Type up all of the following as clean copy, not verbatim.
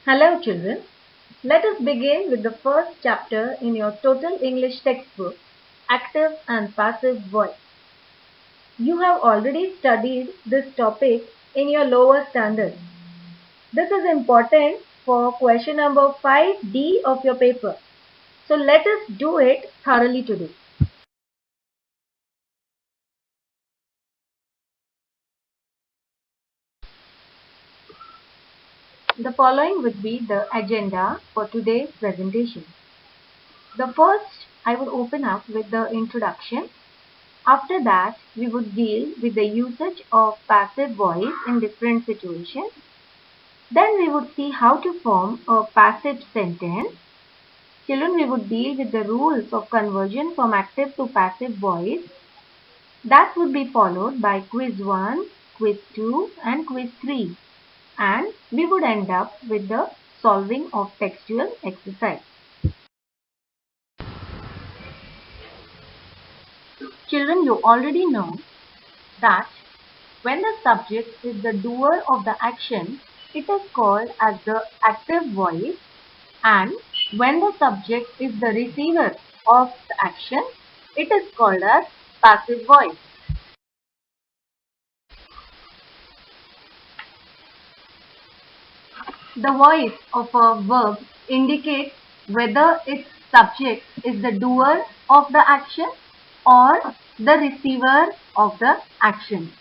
Hello children, let us begin with the first chapter in your Total English textbook, Active and Passive Voice. You have already studied this topic in your lower standard. This is important for question number 5D of your paper. So let us do it thoroughly today. The following would be the agenda for today's presentation. The first, I would open up with the introduction. After that, we would deal with the usage of passive voice in different situations. Then we would see how to form a passive sentence. Children, we would deal with the rules of conversion from active to passive voice. That would be followed by quiz 1, quiz 2 and quiz 3. And we would end up with the solving of textual exercise. Children, you already know that when the subject is the doer of the action, it is called as the active voice, and when the subject is the receiver of the action, it is called as passive voice. The voice of a verb indicates whether its subject is the doer of the action or the receiver of the action.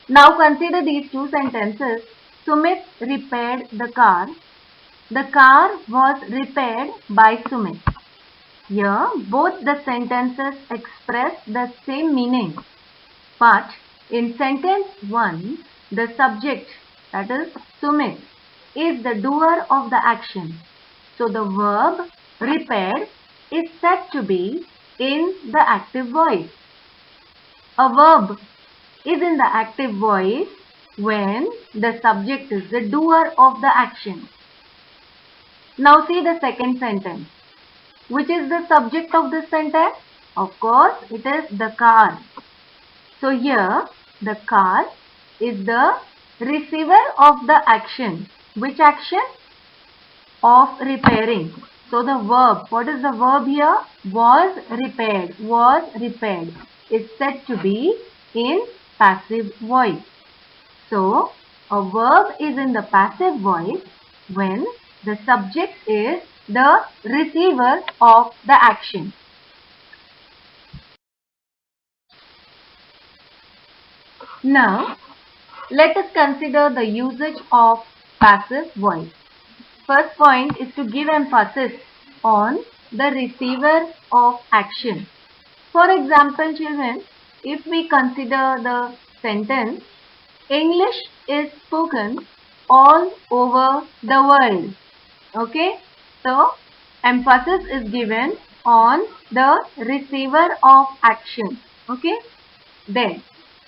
Now consider these two sentences. Sumit repaired the car. The car was repaired by Sumit. Here, both the sentences express the same meaning. But in sentence 1, the subject, that is Sumit, is the doer of the action. So the verb repaired is said to be in the active voice. A verb is in the active voice when the subject is the doer of the action. Now see the second sentence. Which is the subject of this sentence? Of course, it is the car. So here, the car is the receiver of the action. Which action? Of repairing. So the verb, what is the verb here? Was repaired. Was repaired is said to be in passive voice. So a verb is in the passive voice when the subject is the receiver of the action. Now, let us consider the usage of passive voice. First point is to give emphasis on the receiver of action. For example, children, if we consider the sentence, English is spoken all over the world. Okay, so emphasis is given on the receiver of action. Okay, then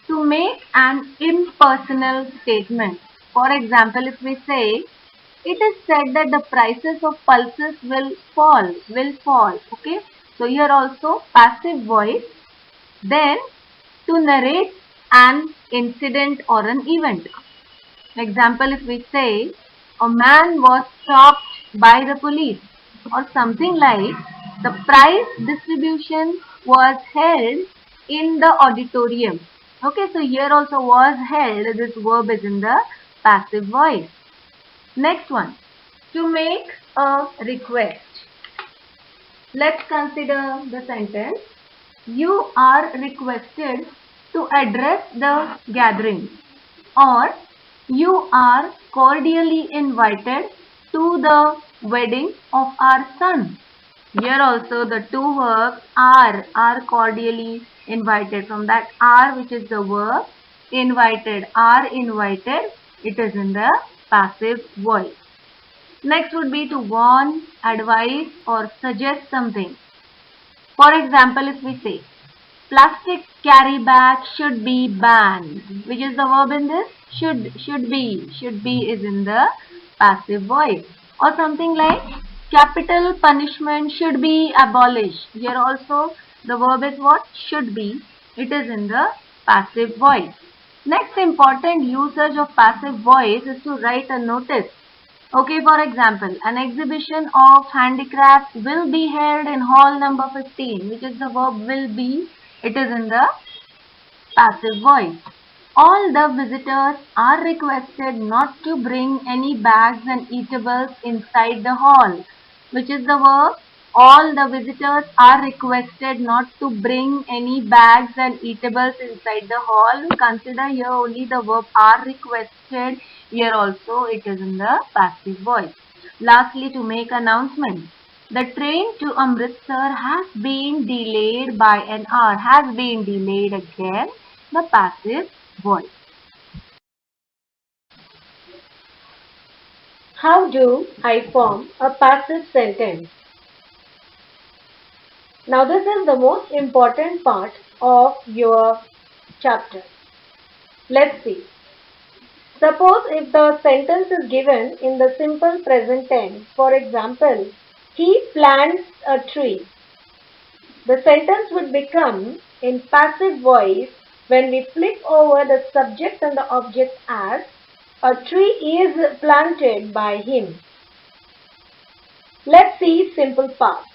to make an impersonal statement. For example, if we say, it is said that the prices of pulses will fall. Okay, so here also passive voice. Then to narrate an incident or an event. Example, if we say, a man was stopped by the police, or something like, the prize distribution was held in the auditorium. Okay, so here also was held, this verb is in the passive voice. Next one, to make a request. Let's consider the sentence, you are requested to address the gathering, or you are cordially invited to the wedding of our son. Here also the two verbs are cordially invited. From that are, which is the verb, invited, are invited, it is in the passive voice. Next would be to warn, advise or suggest something. For example, if we say, plastic carry bags should be banned. Which is the verb in this? Should be. Should be is in the passive voice. Or something like, capital punishment should be abolished. Here also the verb is what? Should be. It is in the passive voice. Next important usage of passive voice is to write a notice. Okay, for example, an exhibition of handicrafts will be held in hall number 15, which is the verb will be. It is in the passive voice. All the visitors are requested not to bring any bags and eatables inside the hall, which is the verb. All the visitors are requested not to bring any bags and eatables inside the hall. Consider here only the verb are requested. Here also it is in the passive voice. Lastly, to make announcement. The train to Amritsar has been delayed by an hour. Has been delayed again. The passive voice. How do I form a passive sentence? Now this is the most important part of your chapter. Let's see. Suppose if the sentence is given in the simple present tense, for example, he plants a tree. The sentence would become in passive voice when we flip over the subject and the object as a tree is planted by him. Let's see simple past.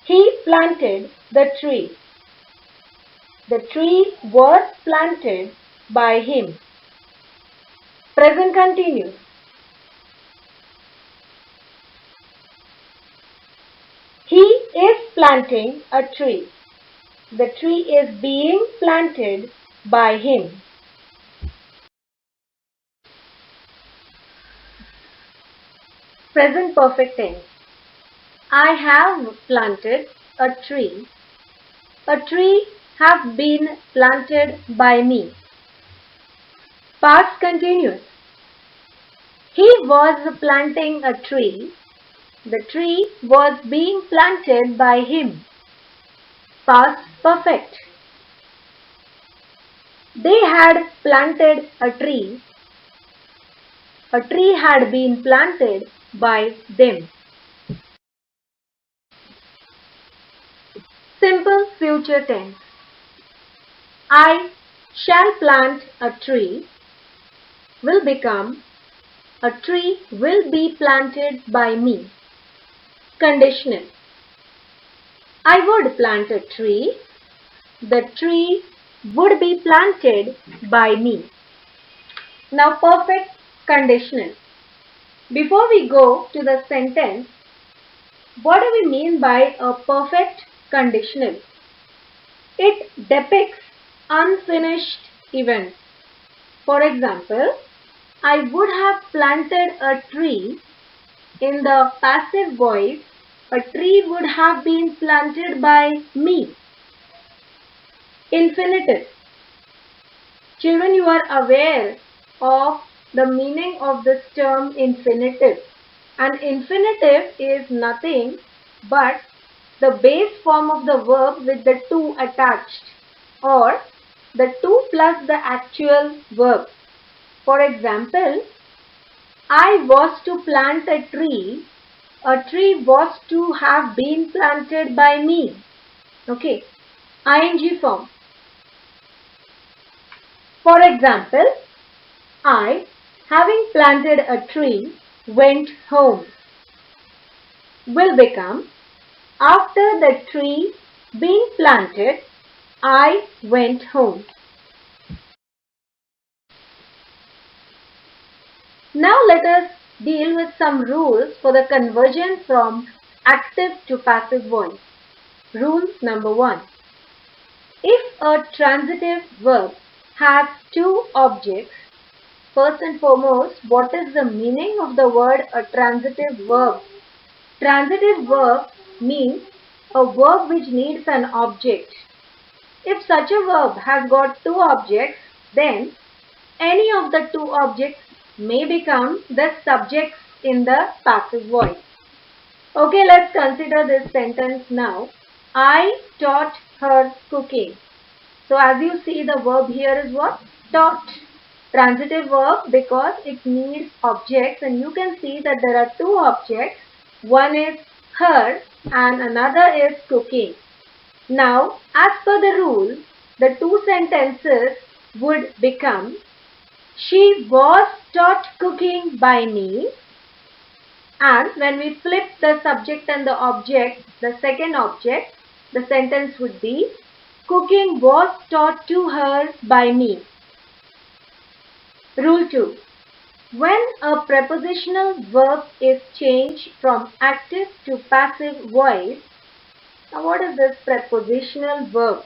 He planted the tree. The tree was planted by him. Present continuous. He is planting a tree. The tree is being planted by him. Present perfect tense. I have planted a tree. A tree have been planted by me. Past continuous. He was planting a tree. The tree was being planted by him. Past perfect. They had planted a tree. A tree had been planted by them. Simple future tense. I shall plant a tree will become a tree will be planted by me. Conditional. I would plant a tree. The tree would be planted by me. Now perfect conditional. Before we go to the sentence, what do we mean by a perfect conditional? It depicts unfinished events. For example, I would have planted a tree. In the passive voice, a tree would have been planted by me. Infinitive. Children, you are aware of the meaning of this term infinitive. An infinitive is nothing but the base form of the verb with the to attached, or the to plus the actual verb. For example, I was to plant a tree. A tree was to have been planted by me. Okay. ing form. For example, I, having planted a tree, went home. Will become, after the tree being planted, I went home. Now let us deal with some rules for the conversion from active to passive voice. Rule number 1. If a transitive verb has two objects, first and foremost, what is the meaning of the word a transitive verb? Transitive verb means a verb which needs an object. If such a verb has got two objects, then any of the two objects may become the subjects in the passive voice. Okay, let's consider this sentence now. I taught her cooking. So as you see, the verb here is what? Taught. Transitive verb because it needs objects, and you can see that there are two objects. One is her and another is cooking. Now, as per the rule, the two sentences would become She was taught cooking by me. And when we flip the subject and the object, the second object, the sentence would be, cooking was taught to her by me. Rule 2. When a prepositional verb is changed from active to passive voice, now what is this prepositional verb?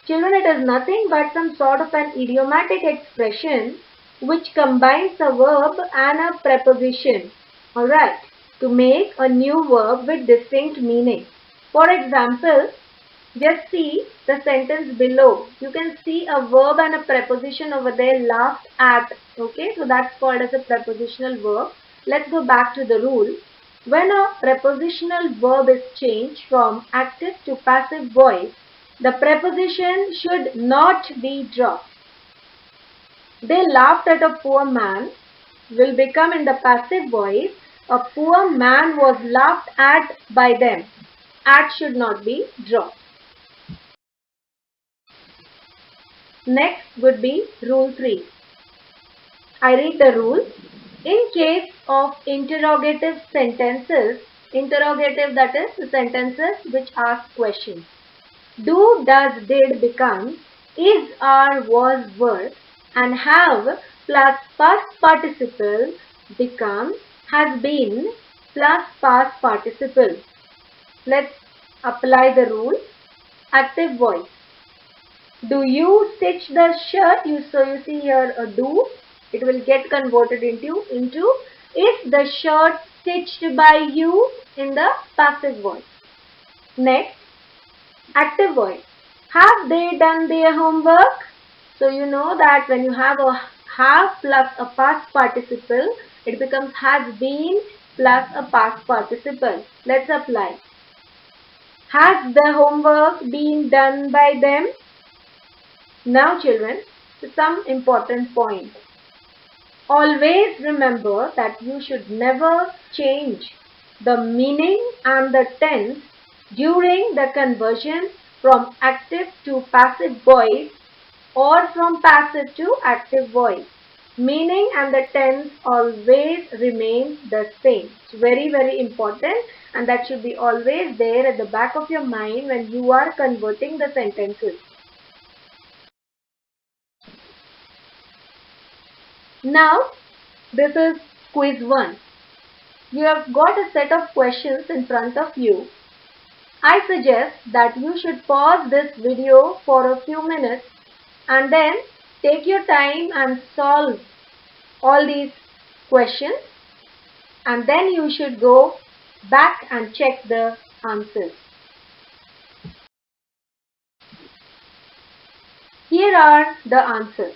Children, it is nothing but some sort of an idiomatic expression which combines a verb and a preposition, alright, to make a new verb with distinct meaning. For example, just see the sentence below. You can see a verb and a preposition over there, laughed at. Okay, so that's called as a prepositional verb. Let's go back to the rule. When a prepositional verb is changed from active to passive voice, the preposition should not be dropped. They laughed at a poor man will become in the passive voice, a poor man was laughed at by them. At should not be dropped. Next would be rule 3. I read the rule. In case of interrogative sentences, interrogative, that is the sentences which ask questions. Do, does, did becomes is, are, was, were, and have plus past participle becomes has been plus past participle. Let's apply the rule. Active voice. Do you stitch the shirt? So you see here a do. It will get converted into is the shirt stitched by you in the passive voice. Next, active voice. Have they done their homework? So you know that when you have a have plus a past participle, it becomes has been plus a past participle. Let's apply. Has the homework been done by them? Now children, some important points. Always remember that you should never change the meaning and the tense during the conversion from active to passive voice or from passive to active voice. Meaning and the tense always remain the same. It's very, very important, and that should be always there at the back of your mind when you are converting the sentences. Now, this is quiz 1. You have got a set of questions in front of you. I suggest that you should pause this video for a few minutes and then take your time and solve all these questions, and then you should go back and check the answers. Here are the answers.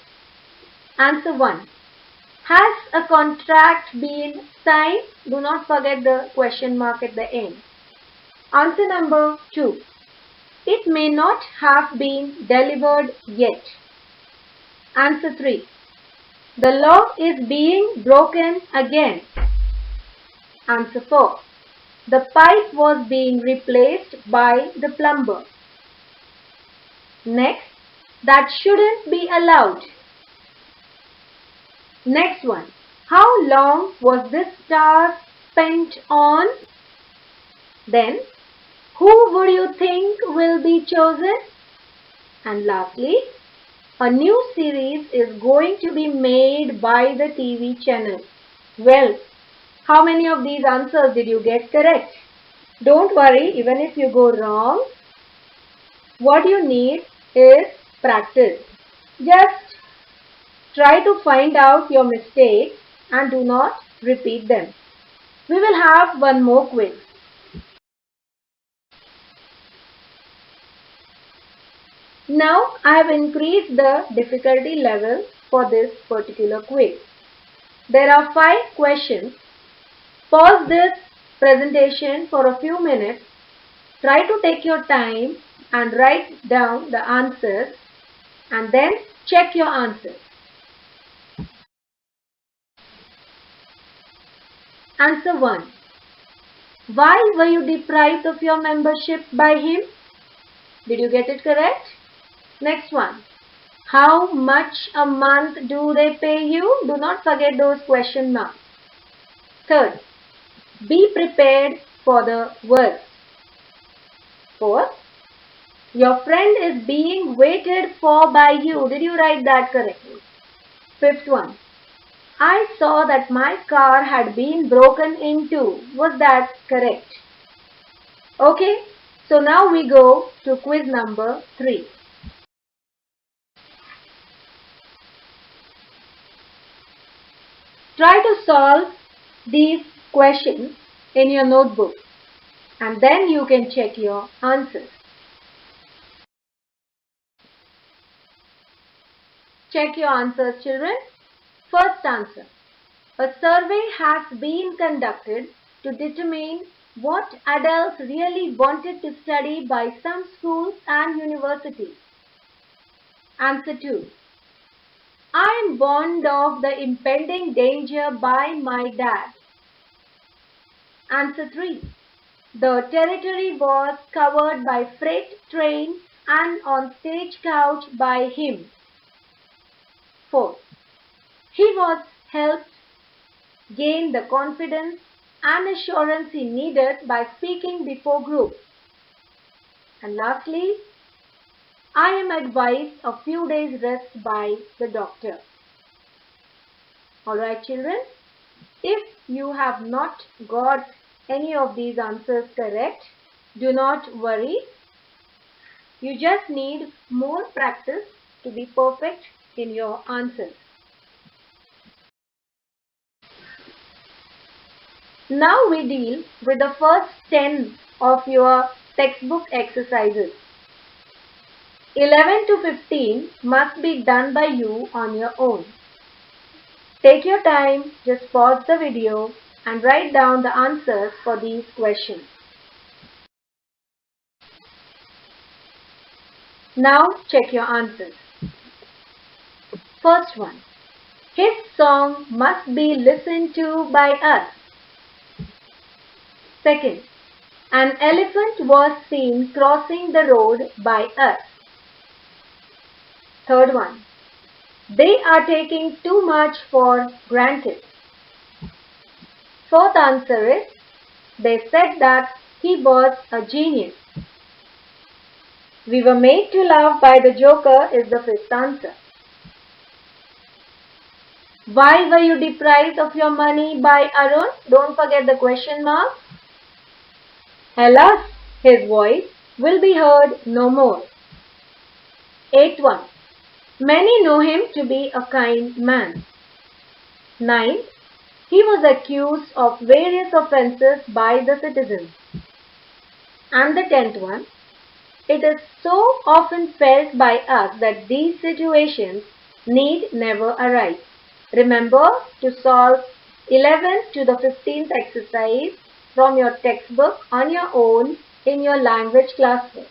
Answer 1. Has a contract been signed? Do not forget the question mark at the end. Answer number 2. It may not have been delivered yet. Answer 3. The law is being broken again. Answer 4. The pipe was being replaced by the plumber. Next, that shouldn't be allowed. Next one. How long was this task spent on? Then, who would you think will be chosen? And lastly, a new series is going to be made by the TV channel. Well, how many of these answers did you get correct? Don't worry, even if you go wrong, what you need is practice. Just try to find out your mistakes and do not repeat them. We will have one more quiz. Now I have increased the difficulty level for this particular quiz. There are 5 questions. Pause this presentation for a few minutes. Try to take your time and write down the answers and then check your answers. Answer 1. Why were you deprived of your membership by him? Did you get it correct? Next one. How much a month do they pay you? Do not forget those question marks. Third, be prepared for the worst. Fourth, your friend is being waited for by you. Did you write that correctly? Fifth one, I saw that my car had been broken into. Was that correct? Okay, so now we go to quiz number 3. Try to solve these questions in your notebook and then you can check your answers. Check your answers, children. First answer. A survey has been conducted to determine what adults really wanted to study by some schools and universities. Answer 2. I am warned of the impending danger by my dad. Answer 3. The territory was covered by freight train and on stagecoach by him. 4. He was helped gain the confidence and assurance he needed by speaking before groups. And lastly, I am advised a few days rest by the doctor. Alright children, if you have not got any of these answers correct, do not worry. You just need more practice to be perfect in your answers. Now we deal with the first 10 of your textbook exercises. 11 to 15 must be done by you on your own. Take your time, just pause the video and write down the answers for these questions. Now check your answers. First one. His song must be listened to by us. Second. An elephant was seen crossing the road by us. Third one. They are taking too much for granted. Fourth answer is, they said that he was a genius. We were made to laugh by the joker is the fifth answer. Why were you deprived of your money by Arun? Don't forget the question mark. Alas, his voice will be heard no more. Eighth one. Many know him to be a kind man. 9th, he was accused of various offences by the citizens. And the 10th one, it is so often felt by us that these situations need never arise. Remember to solve 11th to the 15th exercise from your textbook on your own in your language classroom.